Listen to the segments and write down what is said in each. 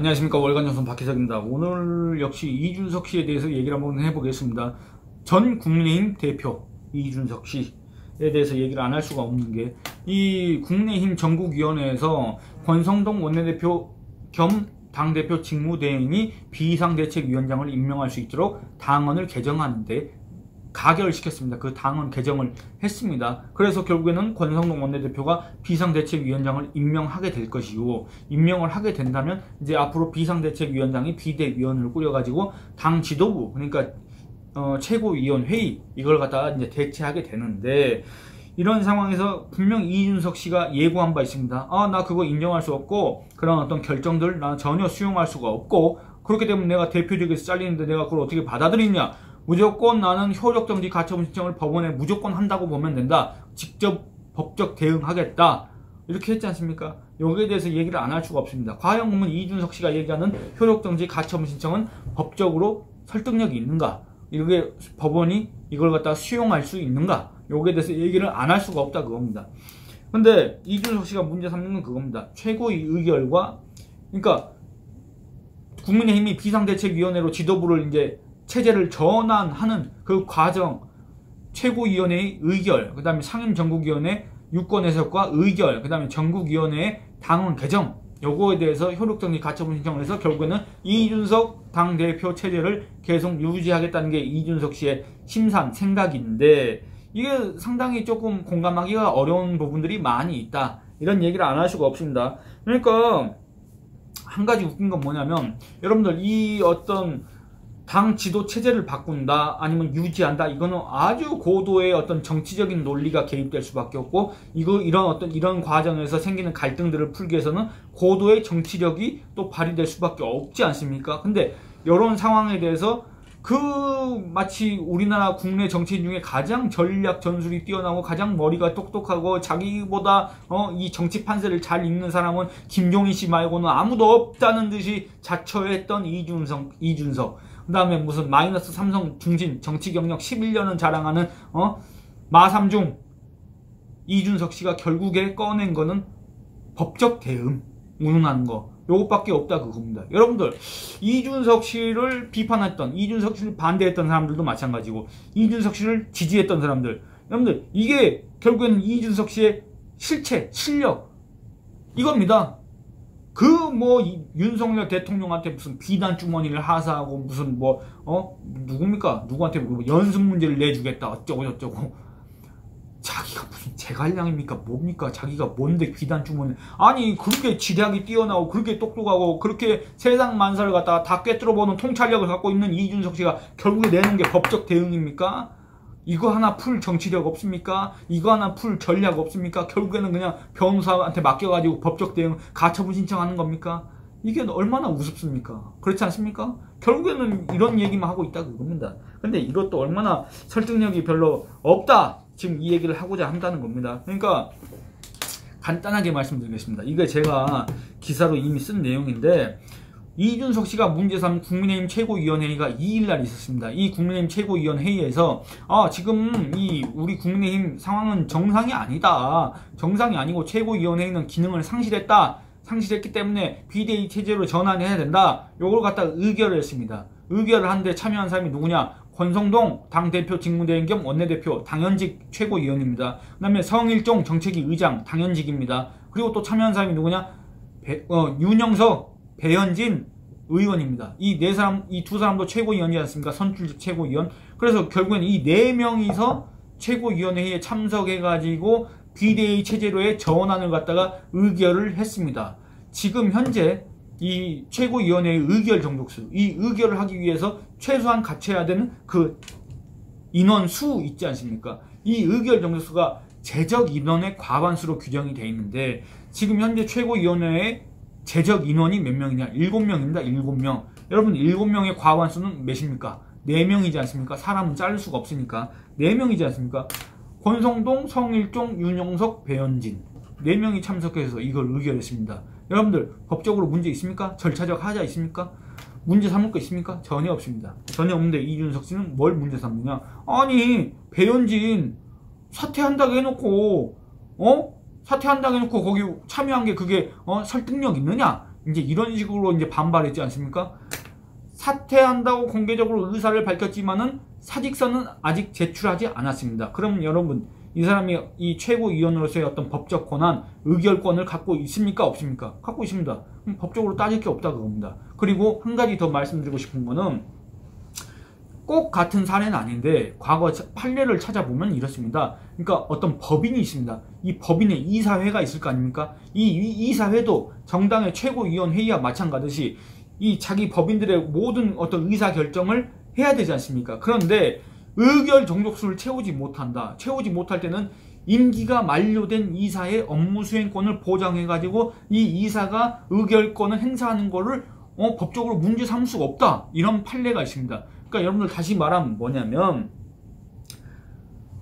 안녕하십니까. 월간조선 박희석입니다. 오늘 역시 이준석 씨에 대해서 얘기를 한번 해보겠습니다. 전 국민의힘 대표 이준석 씨에 대해서 얘기를 안 할 수가 없는 게, 이 국민의힘 전국위원회에서 권성동 원내대표 겸 당대표 직무대행이 비상대책위원장을 임명할 수 있도록 당헌을 개정하는데 가결시켰습니다. 그 당헌 개정을 했습니다. 그래서 결국에는 권성동 원내대표가 비상대책위원장을 임명하게 될 것이고, 임명을 하게 된다면 이제 앞으로 비상대책위원장이 비대위원회를 꾸려가지고 당 지도부, 그러니까 최고위원회의, 이걸 갖다가 이제 대체하게 되는데, 이런 상황에서 분명 이준석 씨가 예고한 바 있습니다. 나 그거 인정할 수 없고, 그런 어떤 결정들 나 전혀 수용할 수가 없고, 그렇게 되면 내가 대표직에서 잘리는데 내가 그걸 어떻게 받아들이냐, 무조건 나는 효력정지 가처분 신청을 법원에 무조건 한다고 보면 된다, 직접 법적 대응하겠다, 이렇게 했지 않습니까? 여기에 대해서 얘기를 안 할 수가 없습니다. 과연 그러면 이준석 씨가 얘기하는 효력정지 가처분 신청은 법적으로 설득력이 있는가, 이게 법원이 이걸 갖다 수용할 수 있는가, 여기에 대해서 얘기를 안 할 수가 없다, 그겁니다. 근데 이준석 씨가 문제 삼는 건 그겁니다. 최고위 의결과, 그러니까 국민의힘이 비상대책위원회로 지도부를 이제 체제를 전환하는 그 과정, 최고위원회의 의결, 그 다음에 상임전국위원회 유권 해석과 의결, 그 다음에 전국위원회의 당헌 개정, 요거에 대해서 효력정지 가처분 신청을 해서 결국에는 이준석 당대표 체제를 계속 유지하겠다는 게 이준석 씨의 심산, 생각인데, 이게 상당히 조금 공감하기가 어려운 부분들이 많이 있다, 이런 얘기를 안 할 수가 없습니다. 그러니까 한 가지 웃긴 건 뭐냐면, 여러분들 이 어떤 당 지도 체제를 바꾼다 아니면 유지한다, 이거는 아주 고도의 어떤 정치적인 논리가 개입될 수밖에 없고, 이런 과정에서 생기는 갈등들을 풀기 위해서는 고도의 정치력이 또 발휘될 수밖에 없지 않습니까? 근데 이런 상황에 대해서 마치 우리나라 국내 정치인 중에 가장 전략 전술이 뛰어나고 가장 머리가 똑똑하고 자기보다 이 정치 판세를 잘 읽는 사람은 김종인 씨 말고는 아무도 없다는 듯이 자처했던 이준석, 그 다음에 무슨 마이너스 삼성 중진, 정치 경력 11년은 자랑하는 마삼중 이준석 씨가 결국에 꺼낸 거는 법적 대응, 운운하는 거, 요것밖에 없다, 그겁니다. 여러분들, 이준석 씨를 비판했던, 이준석 씨를 반대했던 사람들도 마찬가지고, 이준석 씨를 지지했던 사람들, 여러분들, 이게 결국에는 이준석 씨의 실체, 실력, 이겁니다. 윤석열 대통령한테 무슨 비단 주머니를 하사하고, 무슨 누굽니까? 누구한테 연습 문제를 내주겠다, 어쩌고. 자기가 무슨 제갈량입니까? 뭡니까? 자기가 뭔데 비단 주머니. 아니, 그렇게 지략이 뛰어나고, 그렇게 똑똑하고, 그렇게 세상 만사를 갖다가 다 꿰뚫어보는 통찰력을 갖고 있는 이준석 씨가 결국에 내는 게 법적 대응입니까? 이거 하나 풀 정치력 없습니까? 이거 하나 풀 전략 없습니까? 결국에는 그냥 변호사한테 맡겨가지고 법적 대응, 가처분 신청하는 겁니까? 이게 얼마나 우습습니까? 그렇지 않습니까? 결국에는 이런 얘기만 하고 있다, 그겁니다. 근데 이것도 얼마나 설득력이 별로 없다, 지금 이 얘기를 하고자 한다는 겁니다. 그러니까 간단하게 말씀드리겠습니다. 이게 제가 기사로 이미 쓴 내용인데, 이준석 씨가 문제 삼은 국민의힘 최고위원회의가 2일날 있었습니다. 이 국민의힘 최고위원회의에서 지금 우리 국민의힘 상황은 정상이 아니다, 정상이 아니고 최고위원회의는 기능을 상실했기 때문에 비대위 체제로 전환해야 된다, 요걸 갖다가 의결을 했습니다. 의결을 하는데 참여한 사람이 누구냐? 권성동 당대표 직무대행 겸 원내대표, 당연직 최고위원입니다. 그 다음에 성일종 정책위 의장, 당연직입니다. 그리고 또 참여한 사람이 누구냐? 윤영석, 배현진 의원입니다. 이 두 사람도 최고위원이지 않습니까? 선출직 최고위원. 그래서 결국엔 이 4명이서 최고위원회에 참석해가지고 비대위 체제로의 전환을 갖다가 의결을 했습니다. 지금 현재 이 최고위원회의 의결 정족수, 이 의결을 하기 위해서 최소한 갖춰야 되는 그 인원수 있지 않습니까? 이 의결 정족수가 제적 인원의 과반수로 규정이 되어 있는데, 지금 현재 최고위원회의 제적 인원이 몇 명이냐? 7명입니다. 7명. 여러분, 7명의 과반수는 몇입니까? 4명이지 않습니까? 사람은 자를 수가 없으니까 4명이지 않습니까? 권성동, 성일종, 윤영석, 배현진 4명이 참석해서 이걸 의결했습니다. 여러분들, 법적으로 문제 있습니까? 절차적 하자 있습니까? 문제 삼을 거 있습니까? 전혀 없습니다. 전혀 없는데 이준석 씨는 뭘 문제 삼느냐? 아니, 배현진 사퇴한다고 해놓고 사퇴한다고 해놓고 거기 참여한 게 그게 설득력 있느냐? 이제 이런 식으로 이제 반발했지 않습니까? 사퇴한다고 공개적으로 의사를 밝혔지만은 사직서는 아직 제출하지 않았습니다. 그럼 여러분, 이 사람이 이 최고위원으로서의 어떤 법적 권한, 의결권을 갖고 있습니까? 없습니까? 갖고 있습니다. 법적으로 따질 게 없다 그겁니다. 그리고 한 가지 더 말씀드리고 싶은 거는 꼭 같은 사례는 아닌데 과거 판례를 찾아보면 이렇습니다. 그러니까 어떤 법인이 있습니다. 이 법인에 이사회가 있을 거 아닙니까? 이 이사회도 정당의 최고위원 회의와 마찬가지이 이 자기 법인들의 모든 어떤 의사결정을 해야 되지 않습니까? 그런데 의결 정족수를 채우지 못한다. 채우지 못할 때는 임기가 만료된 이사의 업무 수행권을 보장해가지고 이 이사가 의결권을 행사하는 거를 법적으로 문제 삼을 수가 없다. 이런 판례가 있습니다. 그러니까 여러분들 다시 말하면 뭐냐면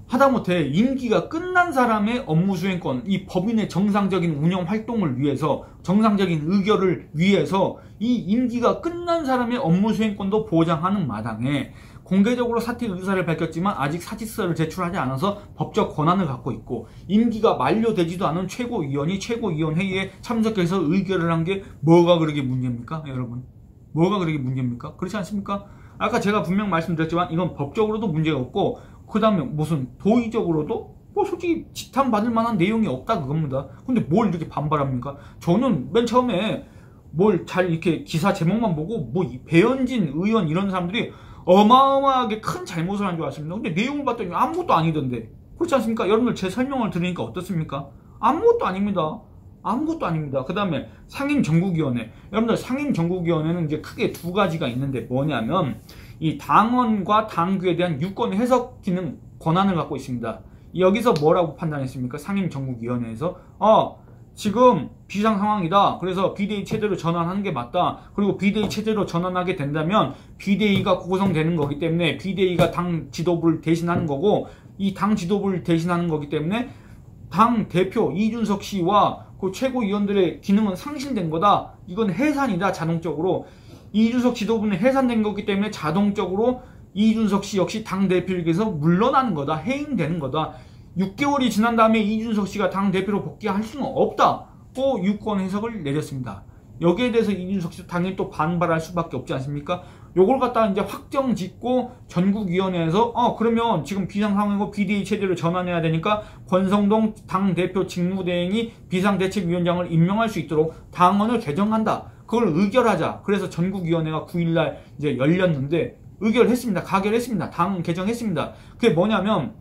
하다못해 임기가 끝난 사람의 업무 수행권, 이 법인의 정상적인 운영 활동을 위해서, 정상적인 의결을 위해서 이 임기가 끝난 사람의 업무 수행권도 보장하는 마당에 공개적으로 사퇴 의사를 밝혔지만 아직 사직서를 제출하지 않아서 법적 권한을 갖고 있고, 임기가 만료되지도 않은 최고위원이 최고위원 회의에 참석해서 의결을 한 게 뭐가 그렇게 문제입니까? 여러분, 뭐가 그렇게 문제입니까? 그렇지 않습니까? 아까 제가 분명 말씀드렸지만 이건 법적으로도 문제가 없고, 그 다음에 무슨 도의적으로도 뭐 솔직히 지탄받을 만한 내용이 없다 그겁니다. 근데 뭘 이렇게 반발합니까? 저는 맨 처음에 뭘 잘 이렇게 기사 제목만 보고 뭐 배현진 의원 이런 사람들이 어마어마하게 큰 잘못을 한 줄 알았습니다. 근데 내용을 봤더니 아무것도 아니던데. 그렇지 않습니까? 여러분들 제 설명을 들으니까 어떻습니까? 아무것도 아닙니다. 아무것도 아닙니다. 그 다음에 상임정국위원회. 여러분들 상임정국위원회는 이제 크게 두 가지가 있는데 뭐냐면 이 당원과 당규에 대한 유권 해석 기능 권한을 갖고 있습니다. 여기서 뭐라고 판단했습니까? 상임정국위원회에서 지금 비상 상황이다. 그래서 비대위 체제로 전환하는 게 맞다. 그리고 비대위 체제로 전환하게 된다면 비대위가 구성되는 거기 때문에 비대위가 당 지도부를 대신하는 거고, 이 당 지도부를 대신하는 거기 때문에 당 대표 이준석 씨와 그 최고위원들의 기능은 상실된 거다. 이건 해산이다. 자동적으로 이준석 지도부는 해산된 거기 때문에 자동적으로 이준석 씨 역시 당 대표에게서 물러나는 거다. 해임되는 거다. 6개월이 지난 다음에 이준석 씨가 당 대표로 복귀할 수는 없다고 유권 해석을 내렸습니다. 여기에 대해서 이준석 씨도 당연히 또 반발할 수밖에 없지 않습니까? 요걸 갖다가 이제 확정 짓고 전국위원회에서 그러면 지금 비상상황이고 비대위 체제로 전환해야 되니까 권성동 당대표 직무대행이 비상대책위원장을 임명할 수 있도록 당헌을 개정한다. 그걸 의결하자. 그래서 전국위원회가 9일날 이제 열렸는데 의결했습니다. 가결했습니다. 당헌 개정했습니다. 그게 뭐냐면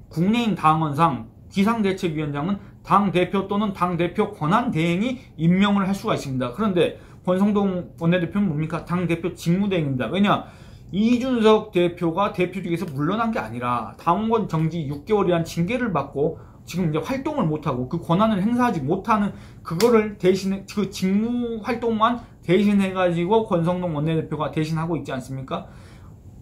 국내인 당헌상 비상대책위원장은 당대표 또는 당대표 권한대행이 임명을 할 수가 있습니다. 그런데 권성동 원내대표는 뭡니까? 당대표 직무대행입니다. 왜냐? 이준석 대표가 대표직에서 물러난 게 아니라 당원 정지 6개월이란 징계를 받고 지금 이제 활동을 못하고 그 권한을 행사하지 못하는 그거를 대신해, 그 직무 활동만 대신해가지고 권성동 원내대표가 대신하고 있지 않습니까?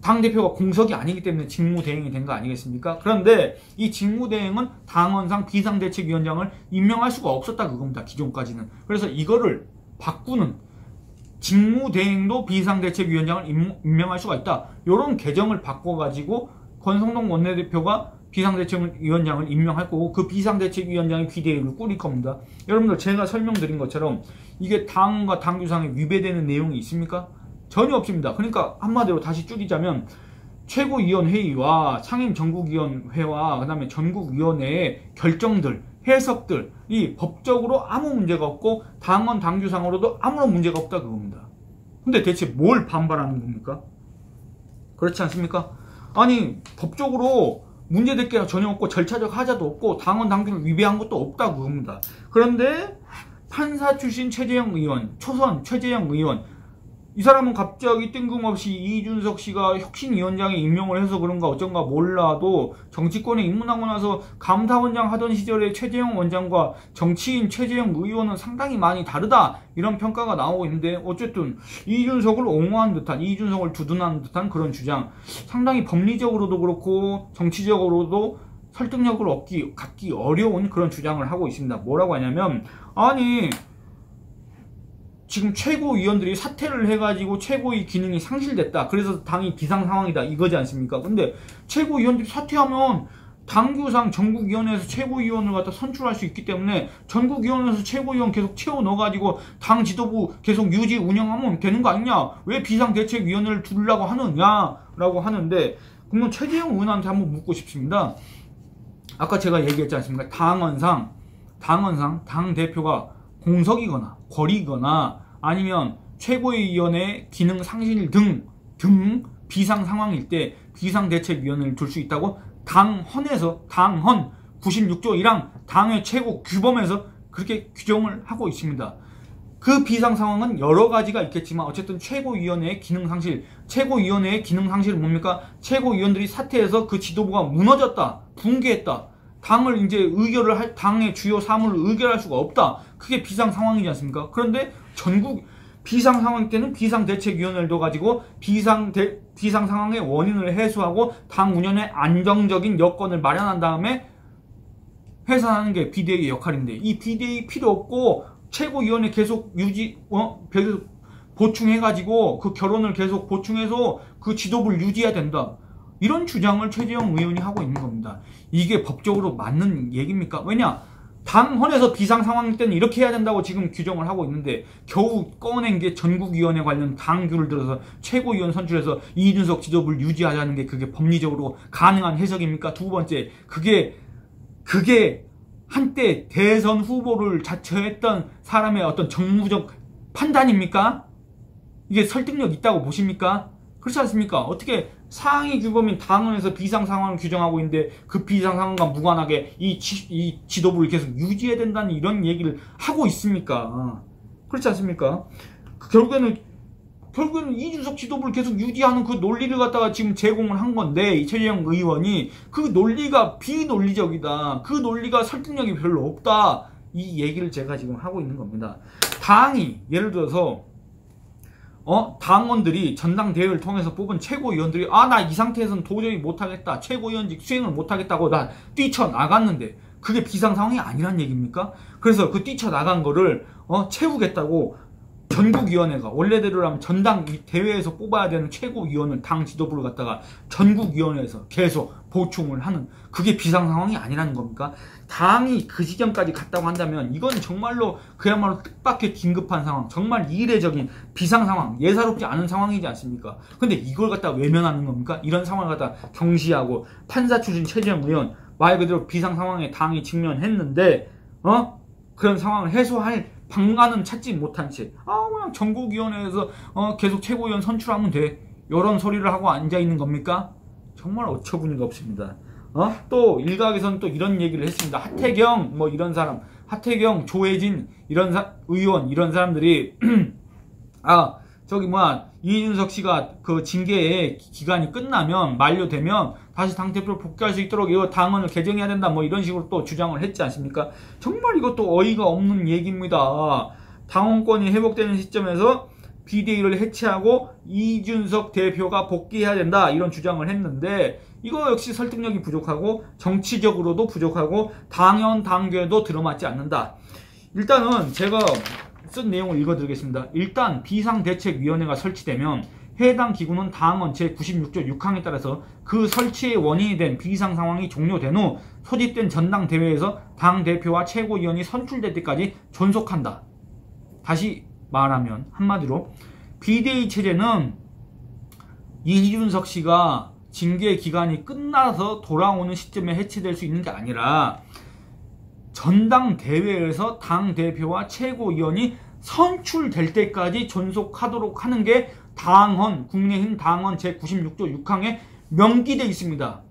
당대표가 공석이 아니기 때문에 직무대행이 된 거 아니겠습니까? 그런데 이 직무대행은 당헌상 비상대책위원장을 임명할 수가 없었다 그겁니다. 기존까지는. 그래서 이거를 바꾸는, 직무대행도 비상대책위원장을 임명할 수가 있다. 이런 개정을 바꿔가지고 권성동 원내대표가 비상대책위원장을 임명할 거고 그 비상대책위원장이 비대위를 꾸릴 겁니다. 여러분들 제가 설명드린 것처럼 이게 당과 당규상에 위배되는 내용이 있습니까? 전혀 없습니다. 그러니까 한마디로 다시 줄이자면 최고위원회의와 상임정국위원회와 그 다음에 전국위원회의 결정들, 해석들이 법적으로 아무 문제가 없고 당원 당규상으로도 아무런 문제가 없다 그겁니다. 근데 대체 뭘 반발하는 겁니까? 그렇지 않습니까? 아니 법적으로 문제될 게 전혀 없고 절차적 하자도 없고 당원 당규를 위배한 것도 없다 그겁니다. 그런데 판사 출신 최재형 의원, 초선 최재형 의원, 이 사람은 갑자기 뜬금없이 이준석 씨가 혁신위원장에 임명을 해서 그런가 어쩐가 몰라도 정치권에 입문하고 나서 감사원장 하던 시절에 최재형 원장과 정치인 최재형 의원은 상당히 많이 다르다 이런 평가가 나오고 있는데 어쨌든 이준석을 옹호한 듯한, 이준석을 두둔하는 듯한 그런 주장, 상당히 법리적으로도 그렇고 정치적으로도 설득력을 갖기 어려운 그런 주장을 하고 있습니다. 뭐라고 하냐면 아니 지금 최고위원들이 사퇴를 해가지고 최고위 기능이 상실됐다. 그래서 당이 비상상황이다. 이거지 않습니까? 근데 최고위원들이 사퇴하면 당규상 전국위원회에서 최고위원을 갖다 선출할 수 있기 때문에 전국위원회에서 최고위원 계속 채워 넣어가지고 당 지도부 계속 유지 운영하면 되는 거 아니냐? 왜 비상대책위원회를 두려고 하느냐라고 하는데, 그러면 최재형 의원한테 한번 묻고 싶습니다. 아까 제가 얘기했지 않습니까? 당헌상 당대표가 공석이거나 권리거나 아니면 최고위원회 기능 상실 등 비상 상황일 때 비상대책위원회를 둘 수 있다고 당헌 96조 1항 당의 최고 규범에서 그렇게 규정을 하고 있습니다. 그 비상 상황은 여러 가지가 있겠지만 어쨌든 최고위원회의 기능 상실은 뭡니까? 최고위원들이 사퇴해서 그 지도부가 무너졌다, 붕괴했다, 당을 이제 당의 주요 사무를 의결할 수가 없다. 그게 비상 상황이지 않습니까? 그런데 전국 비상 상황 때는 비상대책위원회를 둬가지고 비상 상황의 원인을 해소하고 당 운영에 안정적인 여건을 마련한 다음에 해산하는 게 비대위의 역할인데, 이 비대위 필요 없고 최고위원회 계속 계속 보충해가지고 그 결혼을 계속 보충해서 그 지도부를 유지해야 된다. 이런 주장을 최재형 의원이 하고 있는 겁니다. 이게 법적으로 맞는 얘기입니까? 왜냐? 당헌에서 비상 상황일 때는 이렇게 해야 된다고 지금 규정을 하고 있는데 겨우 꺼낸 게 전국위원회 관련 당규를 들어서 최고위원 선출해서 이준석 지도부를 유지하자는 게 그게 법리적으로 가능한 해석입니까? 두 번째, 그게 한때 대선 후보를 자처했던 사람의 어떤 정무적 판단입니까? 이게 설득력 있다고 보십니까? 그렇지 않습니까? 어떻게 상위 규범인 당헌에서 비상 상황을 규정하고 있는데 그 비상 상황과 무관하게 이 지도부를 계속 유지해야 된다는 이런 얘기를 하고 있습니까? 그렇지 않습니까? 결국에는 이준석 지도부를 계속 유지하는 그 논리를 갖다가 지금 제공을 한 건데, 이 최재형 의원이 그 논리가 비논리적이다, 그 논리가 설득력이 별로 없다, 이 얘기를 제가 지금 하고 있는 겁니다. 당이 예를 들어서 당원들이 전당대회를 통해서 뽑은 최고위원들이 나 이 상태에서는 도저히 못하겠다, 최고위원직 수행을 못하겠다고 나 뛰쳐나갔는데 그게 비상상황이 아니란 얘기입니까? 그래서 그 뛰쳐나간 거를 채우겠다고 전국위원회가 원래대로라면 전당대회에서 뽑아야 되는 최고위원을 당 지도부를 갖다가 전국위원회에서 계속 보충을 하는, 그게 비상상황이 아니라는 겁니까? 당이 그 지점까지 갔다고 한다면 이건 정말로 그야말로 뜻밖의 긴급한 상황, 정말 이례적인 비상상황, 예사롭지 않은 상황이지 않습니까? 근데 이걸 갖다가 외면하는 겁니까? 이런 상황을 갖다가 경시하고 판사 출신 최재형 의원 말 그대로 비상상황에 당이 직면했는데 그런 상황을 해소할 방안은 찾지 못한 채 그냥 전국위원회에서 계속 최고위원 선출하면 돼, 이런 소리를 하고 앉아있는 겁니까? 정말 어처구니가 없습니다. 또 일각에서는 또 이런 얘기를 했습니다. 하태경 이런 사람, 하태경, 조혜진 이런 의원 이런 사람들이 이준석 씨가 그 징계의 기간이 끝나면 만료되면 다시 당대표로 복귀할 수 있도록 이거 당헌을 개정해야 된다, 이런 식으로 또 주장을 했지 않습니까? 정말 이것도 어이가 없는 얘기입니다. 당원권이 회복되는 시점에서 비대위를 해체하고 이준석 대표가 복귀해야 된다, 이런 주장을 했는데 이거 역시 설득력이 부족하고 정치적으로도 부족하고 당연 당규에도 들어맞지 않는다. 일단은 제가 쓴 내용을 읽어드리겠습니다. 일단 비상대책위원회가 설치되면 해당 기구는 당헌 제96조 6항에 따라서 그 설치의 원인이 된 비상상황이 종료된 후 소집된 전당대회에서 당대표와 최고위원이 선출될 때까지 존속한다. 다시 말하면 한마디로 비대위 체제는 이준석 씨가 징계 기간이 끝나서 돌아오는 시점에 해체될 수 있는 게 아니라 전당대회에서 당대표와 최고위원이 선출될 때까지 존속하도록 하는 게 당헌, 국민의힘 당헌 제96조 6항에 명기되어 있습니다.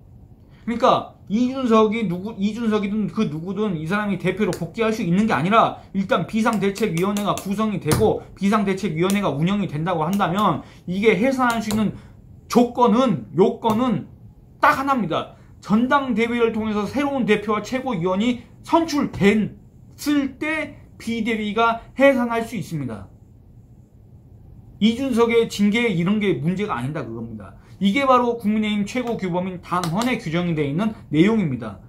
그러니까 이준석이든 그 누구든 이 사람이 대표로 복귀할 수 있는 게 아니라 일단 비상대책위원회가 구성이 되고 비상대책위원회가 운영이 된다고 한다면 이게 해산할 수 있는 요건은 딱 하나입니다. 전당대회를 통해서 새로운 대표와 최고위원이 선출됐을 때 비대위가 해산할 수 있습니다. 이준석의 징계 이런 게 문제가 아니다, 그겁니다. 이게 바로 국민의힘 최고 규범인 당헌에 규정이 되어 있는 내용입니다.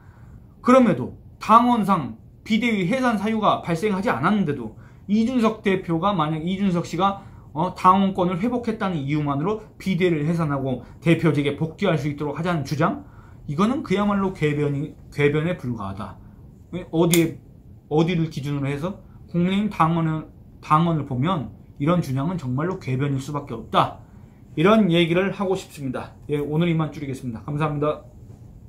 그럼에도 당헌상 비대위 해산 사유가 발생하지 않았는데도 이준석 대표가 만약 이준석 씨가 당원권을 회복했다는 이유만으로 비대위를 해산하고 대표직에 복귀할 수 있도록 하자는 주장, 이거는 그야말로 궤변에 불과하다. 어디를 기준으로 해서 국민의힘 당원을 보면 이런 주장은 정말로 궤변일 수밖에 없다. 이런 얘기를 하고 싶습니다. 예, 오늘 이만 줄이겠습니다. 감사합니다.